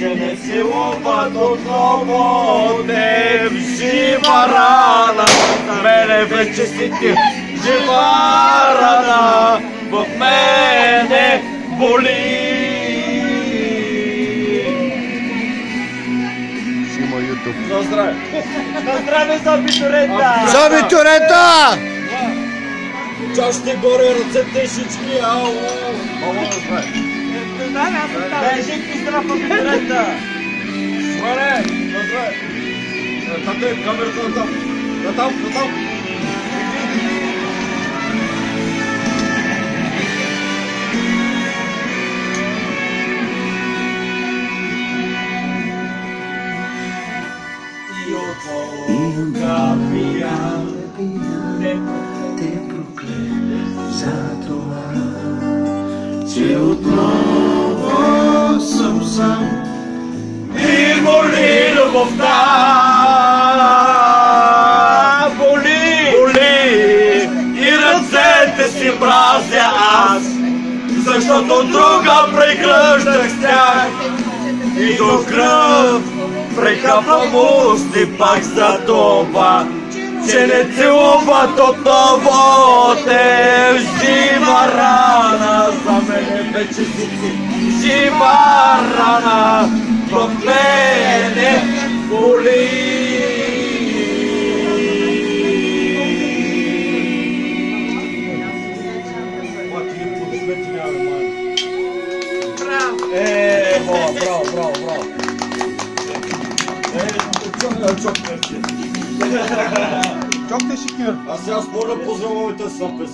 че не силуват отново те в жива рана. Мене вече си ти жива рана, в мене боли. Шима Ютуб. На здраве! На здраве за абитурента! За абитурента! Чашите горе, ръцете всички, ау! Мамо, на здраве! Дай житки здрав абитурента! Сваре! На здраве! Тате, камерата на там! На там, на там! Те проклех за това, че отново съм сам И боли любовта, боли, боли, и ръцете си мразя аз, защото друга прегръщах с тях и до кръв прехапвам усти пак за това, че не целуват отново те в жива рана. За мене вече си жива рана, в мене боли. Браво, браво, браво, браво. Чокте Шикир. Аз сега споря поздравовете с песен.